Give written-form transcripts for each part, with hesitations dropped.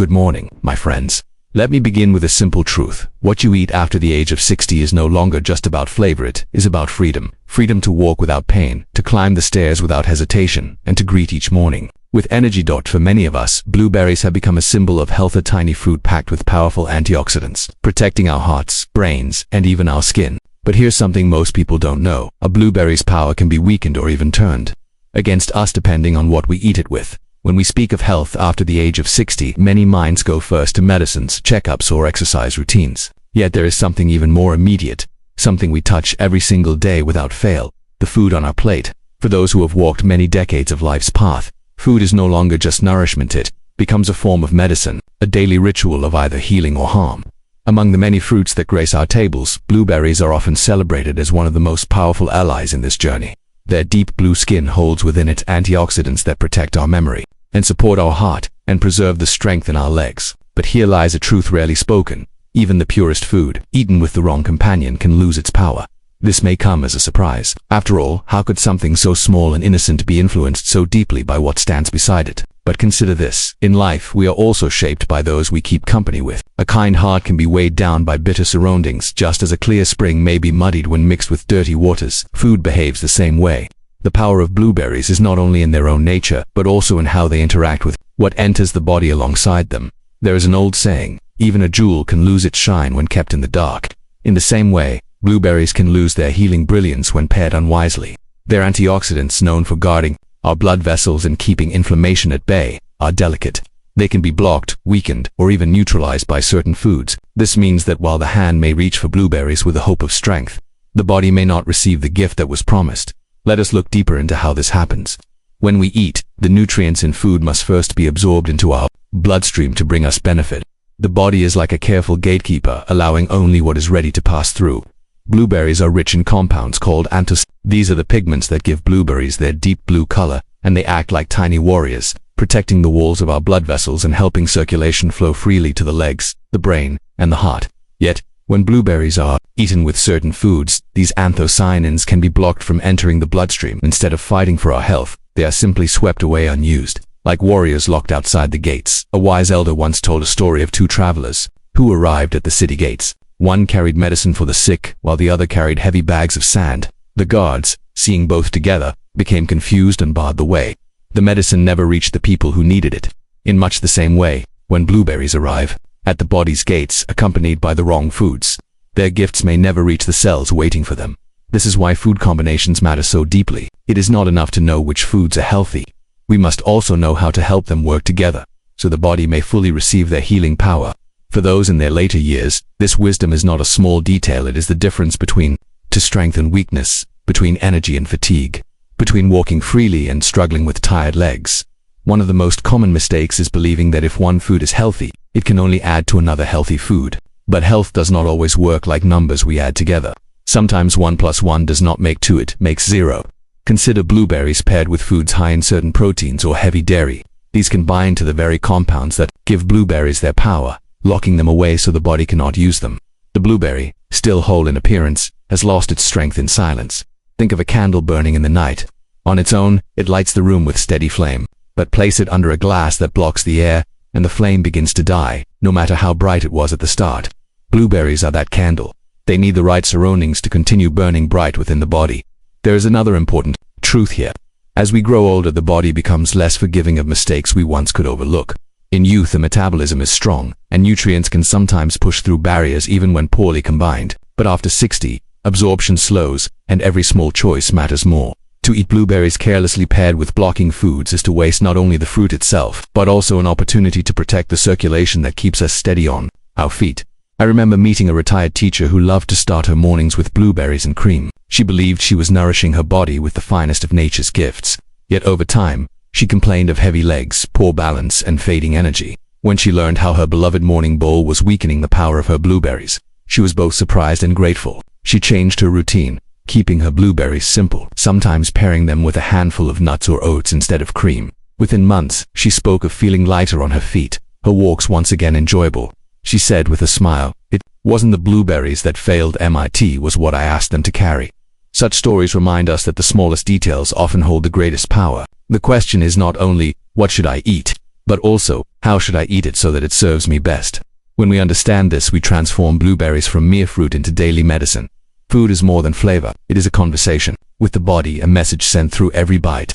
Good morning, my friends. Let me begin with a simple truth. What you eat after the age of 60 is no longer just about flavor, it is about freedom. Freedom to walk without pain, to climb the stairs without hesitation, and to greet each morning with energy. For many of us, blueberries have become a symbol of health, a tiny fruit packed with powerful antioxidants, protecting our hearts, brains, and even our skin. But here's something most people don't know. A blueberry's power can be weakened or even turned against us depending on what we eat it with. When we speak of health after the age of 60, many minds go first to medicines, checkups, or exercise routines. Yet there is something even more immediate, something we touch every single day without fail: the food on our plate. For those who have walked many decades of life's path, food is no longer just nourishment, it becomes a form of medicine, a daily ritual of either healing or harm. Among the many fruits that grace our tables, blueberries are often celebrated as one of the most powerful allies in this journey. Their deep blue skin holds within it antioxidants that protect our memory and support our heart and preserve the strength in our legs. But here lies a truth rarely spoken. Even the purest food, eaten with the wrong companion, can lose its power. This may come as a surprise. After all, how could something so small and innocent be influenced so deeply by what stands beside it? But consider this. In life, we are also shaped by those we keep company with. A kind heart can be weighed down by bitter surroundings, just as a clear spring may be muddied when mixed with dirty waters. Food behaves the same way. The power of blueberries is not only in their own nature, but also in how they interact with what enters the body alongside them. There is an old saying, even a jewel can lose its shine when kept in the dark. In the same way, blueberries can lose their healing brilliance when paired unwisely. Their antioxidants, known for guarding our blood vessels and keeping inflammation at bay, are delicate. They can be blocked, weakened, or even neutralized by certain foods. This means that while the hand may reach for blueberries with the hope of strength, the body may not receive the gift that was promised. Let us look deeper into how this happens. When we eat, the nutrients in food must first be absorbed into our bloodstream to bring us benefit. The body is like a careful gatekeeper, allowing only what is ready to pass through. Blueberries are rich in compounds called anthocyans. These are the pigments that give blueberries their deep blue color, and they act like tiny warriors, protecting the walls of our blood vessels and helping circulation flow freely to the legs, the brain, and the heart. Yet, when blueberries are eaten with certain foods, these anthocyanins can be blocked from entering the bloodstream. Instead of fighting for our health, they are simply swept away unused, like warriors locked outside the gates. A wise elder once told a story of two travelers who arrived at the city gates. One carried medicine for the sick, while the other carried heavy bags of sand. The guards, seeing both together, became confused and barred the way. The medicine never reached the people who needed it. In much the same way, when blueberries arrive at the body's gates accompanied by the wrong foods, their gifts may never reach the cells waiting for them. This is why food combinations matter so deeply. It is not enough to know which foods are healthy. We must also know how to help them work together, so the body may fully receive their healing power. For those in their later years, this wisdom is not a small detail. It is the difference between strength and weakness, between energy and fatigue, between walking freely and struggling with tired legs. One of the most common mistakes is believing that if one food is healthy, it can only add to another healthy food. But health does not always work like numbers we add together. Sometimes 1 + 1 does not make 2, it makes 0. Consider blueberries paired with foods high in certain proteins or heavy dairy. These can bind to the very compounds that give blueberries their power, locking them away so the body cannot use them. The blueberry, still whole in appearance, has lost its strength in silence. Think of a candle burning in the night. On its own, it lights the room with steady flame. But place it under a glass that blocks the air, and the flame begins to die, no matter how bright it was at the start. Blueberries are that candle. They need the right surroundings to continue burning bright within the body. There is another important truth here. As we grow older, the body becomes less forgiving of mistakes we once could overlook. In youth, the metabolism is strong, and nutrients can sometimes push through barriers even when poorly combined. But after 60, absorption slows, and every small choice matters more. To eat blueberries carelessly paired with blocking foods is to waste not only the fruit itself, but also an opportunity to protect the circulation that keeps us steady on our feet. I remember meeting a retired teacher who loved to start her mornings with blueberries and cream. She believed she was nourishing her body with the finest of nature's gifts. Yet over time, she complained of heavy legs, poor balance, and fading energy. When she learned how her beloved morning bowl was weakening the power of her blueberries, she was both surprised and grateful. She changed her routine, keeping her blueberries simple, sometimes pairing them with a handful of nuts or oats instead of cream. Within months, she spoke of feeling lighter on her feet, her walks once again enjoyable. She said with a smile, "It wasn't the blueberries that failed me, it was what I asked them to carry." Such stories remind us that the smallest details often hold the greatest power. The question is not only, what should I eat? but also, how should I eat it so that it serves me best? When we understand this, we transform blueberries from mere fruit into daily medicine. Food is more than flavor. It is a conversation with the body, a message sent through every bite.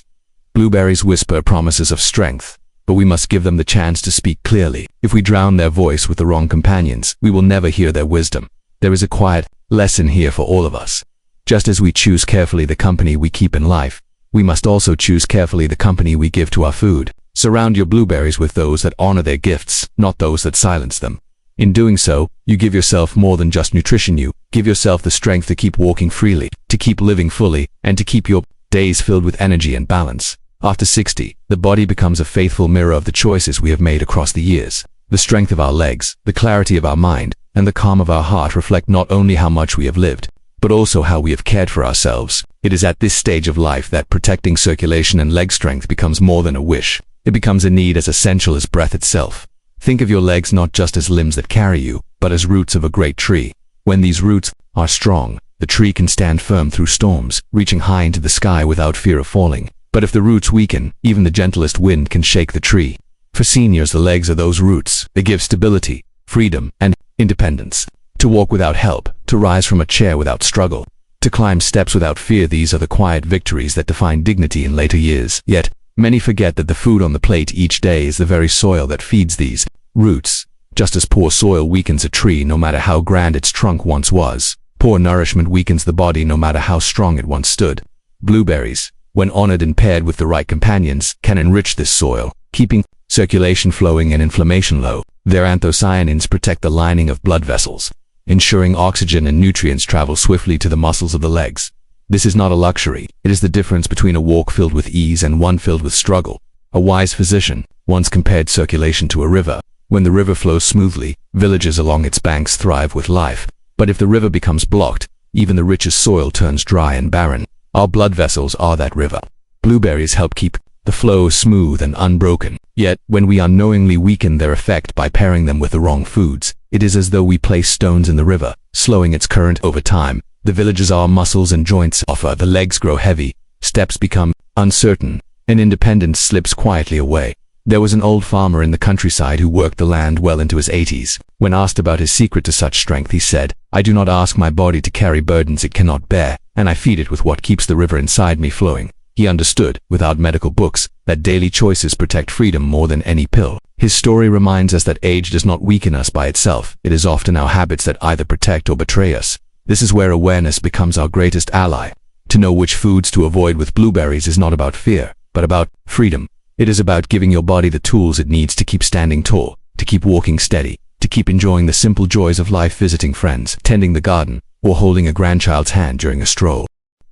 Blueberries whisper promises of strength, but we must give them the chance to speak clearly. If we drown their voice with the wrong companions, we will never hear their wisdom. There is a quiet lesson here for all of us. Just as we choose carefully the company we keep in life, we must also choose carefully the company we give to our food. Surround your blueberries with those that honor their gifts, not those that silence them. In doing so, you give yourself more than just nutrition. You give yourself the strength to keep walking freely, to keep living fully, and to keep your days filled with energy and balance. After 60, the body becomes a faithful mirror of the choices we have made across the years. The strength of our legs, the clarity of our mind, and the calm of our heart reflect not only how much we have lived, but also how we have cared for ourselves. It is at this stage of life that protecting circulation and leg strength becomes more than a wish. It becomes a need as essential as breath itself. Think of your legs not just as limbs that carry you, but as roots of a great tree. When these roots are strong, the tree can stand firm through storms, reaching high into the sky without fear of falling. But if the roots weaken, even the gentlest wind can shake the tree. For seniors, the legs are those roots. They give stability, freedom, and independence. To walk without help, to rise from a chair without struggle, to climb steps without fear, these are the quiet victories that define dignity in later years. Yet, many forget that the food on the plate each day is the very soil that feeds these roots. Just as poor soil weakens a tree no matter how grand its trunk once was, poor nourishment weakens the body no matter how strong it once stood. Blueberries, when honored and paired with the right companions, can enrich this soil, keeping circulation flowing and inflammation low. Their anthocyanins protect the lining of blood vessels, ensuring oxygen and nutrients travel swiftly to the muscles of the legs. This is not a luxury. It is the difference between a walk filled with ease and one filled with struggle. A wise physician once compared circulation to a river. When the river flows smoothly, villages along its banks thrive with life. But if the river becomes blocked, even the richest soil turns dry and barren. Our blood vessels are that river. Blueberries help keep the flow smooth and unbroken. Yet, when we unknowingly weaken their effect by pairing them with the wrong foods, it is as though we place stones in the river, slowing its current over time. The villages our muscles and joints suffer, the legs grow heavy, steps become uncertain, and independence slips quietly away. There was an old farmer in the countryside who worked the land well into his 80s. When asked about his secret to such strength, he said, "I do not ask my body to carry burdens it cannot bear, and I feed it with what keeps the river inside me flowing." He understood, without medical books, that daily choices protect freedom more than any pill. His story reminds us that age does not weaken us by itself. It is often our habits that either protect or betray us. This is where awareness becomes our greatest ally. To know which foods to avoid with blueberries is not about fear, but about freedom. It is about giving your body the tools it needs to keep standing tall, to keep walking steady, to keep enjoying the simple joys of life, visiting friends, tending the garden, or holding a grandchild's hand during a stroll.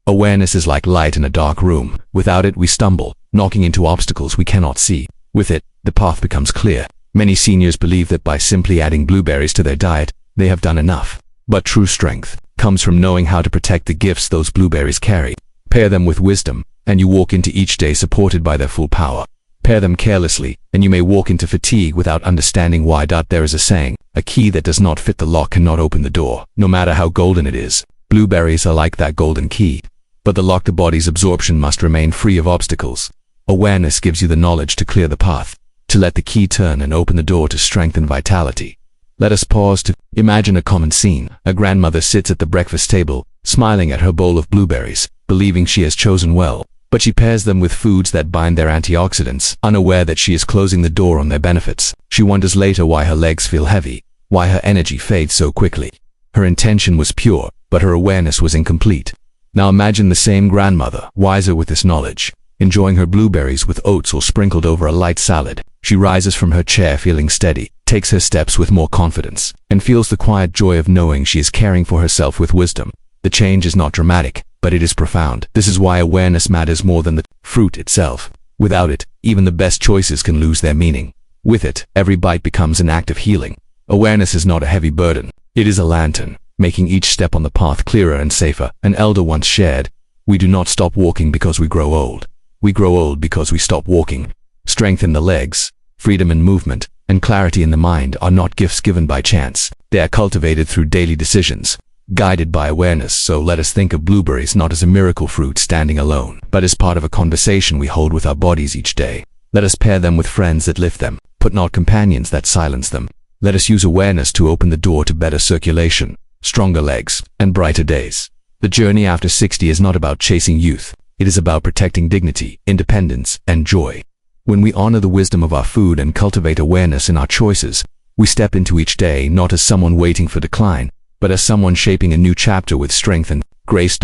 Awareness is like light in a dark room. Without it, we stumble, knocking into obstacles we cannot see. With it, the path becomes clear. Many seniors believe that by simply adding blueberries to their diet, they have done enough. But true strength comes from knowing how to protect the gifts those blueberries carry. Pair them with wisdom, and you walk into each day supported by their full power. Pair them carelessly, and you may walk into fatigue without understanding why. There is a saying, a key that does not fit the lock cannot open the door, no matter how golden it is. Blueberries are like that golden key. But the lock, the body's absorption, must remain free of obstacles. Awareness gives you the knowledge to clear the path, to let the key turn and open the door to strength and vitality. Let us pause to imagine a common scene. A grandmother sits at the breakfast table, smiling at her bowl of blueberries, believing she has chosen well. But she pairs them with foods that bind their antioxidants, unaware that she is closing the door on their benefits. She wonders later why her legs feel heavy, why her energy fades so quickly. Her intention was pure, but her awareness was incomplete. Now imagine the same grandmother, wiser with this knowledge, enjoying her blueberries with oats or sprinkled over a light salad. She rises from her chair feeling steady, takes her steps with more confidence, and feels the quiet joy of knowing she is caring for herself with wisdom. The change is not dramatic, but it is profound. This is why awareness matters more than the fruit itself. Without it, even the best choices can lose their meaning. With it, every bite becomes an act of healing. Awareness is not a heavy burden. It is a lantern, making each step on the path clearer and safer. An elder once shared, "We do not stop walking because we grow old. We grow old because we stop walking." Strength in the legs, freedom in movement, and clarity in the mind are not gifts given by chance. They are cultivated through daily decisions, guided by awareness. So let us think of blueberries not as a miracle fruit standing alone, but as part of a conversation we hold with our bodies each day. Let us pair them with friends that lift them, but not companions that silence them. Let us use awareness to open the door to better circulation, stronger legs, and brighter days. The journey after 60 is not about chasing youth. It is about protecting dignity, independence, and joy. When we honor the wisdom of our food and cultivate awareness in our choices, we step into each day not as someone waiting for decline, but as someone shaping a new chapter with strength and grace.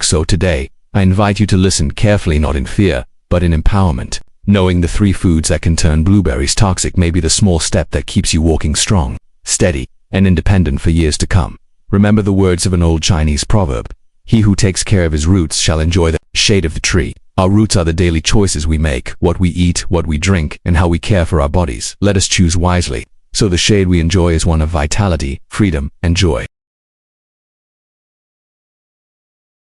So today, I invite you to listen carefully, not in fear, but in empowerment. Knowing the 3 foods that can turn blueberries toxic may be the small step that keeps you walking strong, steady, and independent for years to come. Remember the words of an old Chinese proverb: "He who takes care of his roots shall enjoy the shade of the tree." Our roots are the daily choices we make, what we eat, what we drink, and how we care for our bodies. Let us choose wisely, so the shade we enjoy is one of vitality, freedom, and joy.